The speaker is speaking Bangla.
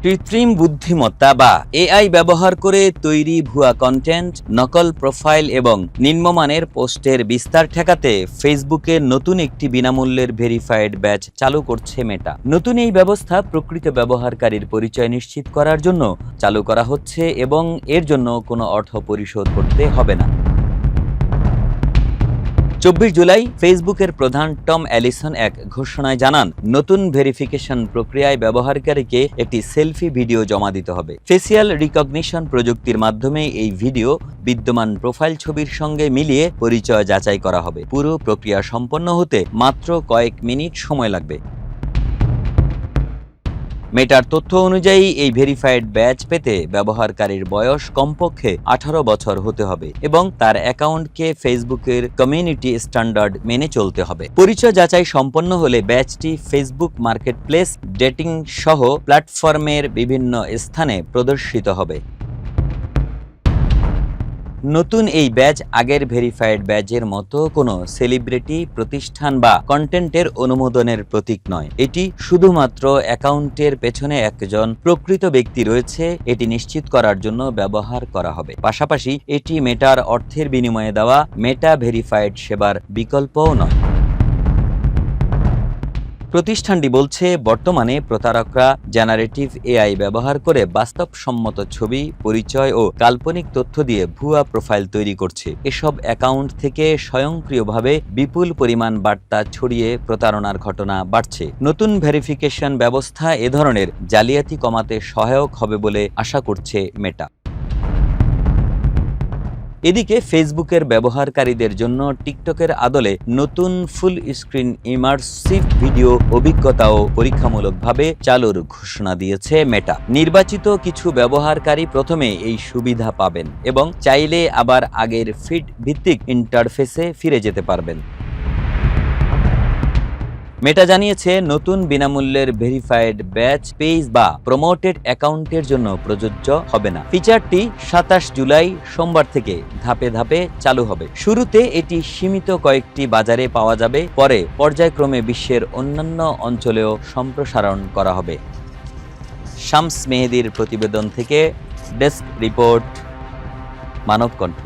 কৃত্রিম বুদ্ধিমত্তা বা এআই ব্যবহার করে তৈরি ভুয়া কন্টেন্ট, নকল প্রোফাইল এবং নিম্নমানের পোস্টের বিস্তার ঠেকাতে ফেসবুকে নতুন একটি বিনামূল্যের ভেরিফাইড ব্যাচ চালু করছে মেটা। নতুন এই ব্যবস্থা প্রকৃত ব্যবহারকারীর পরিচয় নিশ্চিত করার জন্য চালু করা হচ্ছে এবং এর জন্য কোনো অর্থ পরিশোধ করতে হবে না। 24 জুলাই ফেসবুকের প্রধান টম অ্যালিসন এক ঘোষণায় জানান, নতুন ভেরিফিকেশন প্রক্রিয়ায় ব্যবহারকারীকে একটি সেলফি ভিডিও জমা দিতে হবে। ফেসিয়াল রিকগনিশন প্রযুক্তির মাধ্যমে এই ভিডিও বিদ্যমান প্রোফাইল ছবির সঙ্গে মিলিয়ে পরিচয় যাচাই করা হবে। পুরো প্রক্রিয়া সম্পন্ন হতে মাত্র কয়েক মিনিট সময় লাগবে। মেটার তথ্য অনুযায়ী এই ভেরিফাইড ব্যাচ পেতে ব্যবহারকারীর বয়স কমপক্ষে 18 বছর হতে হবে এবং তার অ্যাকাউন্টকে ফেসবুকের কমিউনিটি স্ট্যান্ডার্ড মেনে চলতে হবে। পরিচয় যাচাই সম্পন্ন হলে ব্যাচটি ফেসবুক মার্কেটপ্লেস, ডেটিং সহ প্ল্যাটফর্মের বিভিন্ন স্থানে প্রদর্শিত হবে। নতুন এই ব্যাচ আগের ভেরিফাইড ব্যাচের মতো কোনো সেলিব্রিটি, প্রতিষ্ঠান বা কন্টেন্টের অনুমোদনের প্রতীক নয়। এটি শুধুমাত্র অ্যাকাউন্টের পেছনে একজন প্রকৃত ব্যক্তি রয়েছে এটি নিশ্চিত করার জন্য ব্যবহার করা হবে। পাশাপাশি এটি মেটার অর্থের বিনিময়ে দেওয়া মেটা ভেরিফাইড সেবার বিকল্পও নয়। প্রতিষ্ঠানটি বলছে, বর্তমানে প্রতারকরা জেনারেটিভ এআই ব্যবহার করে বাস্তবসম্মত ছবি, পরিচয় ও কাল্পনিক তথ্য দিয়ে ভুয়া প্রোফাইল তৈরি করছে। এসব অ্যাকাউন্ট থেকে স্বয়ংক্রিয়ভাবে বিপুল পরিমাণ বার্তা ছড়িয়ে প্রতারণার ঘটনা বাড়ছে। নতুন ভেরিফিকেশন ব্যবস্থা এ ধরনের জালিয়াতি কমাতে সহায়ক হবে বলে আশা করছে মেটা। এদিকে ফেসবুকের ব্যবহারকারীদের জন্য টিকটকের আদলে নতুন ফুল স্ক্রিন ইমার্সিভ ভিডিও অভিজ্ঞতাও পরীক্ষামূলকভাবে চালুর ঘোষণা দিয়েছে মেটা। নির্বাচিত কিছু ব্যবহারকারী প্রথমে এই সুবিধা পাবেন এবং চাইলে আবার আগের ফিড ভিত্তিক ইন্টারফেসে ফিরে যেতে পারবেন। মেটা জানিয়েছে, নতুন বিনামূল্যের ভেরিফাইড ব্যাচ পেজ বা প্রমোটেড অ্যাকাউন্টের জন্য প্রযোজ্য হবে না। ফিচারটি 27 জুলাই সোমবার থেকে ধাপে ধাপে চালু হবে। শুরুতে এটি সীমিত কয়েকটি বাজারে পাওয়া যাবে, পরে পর্যায়ক্রমে বিশ্বের অন্যান্য অঞ্চলেও সম্প্রসারণ করা হবে। শামস মেহেদীর প্রতিবেদন থেকে ডেস্ক রিপোর্ট, মানব কণ্ঠ।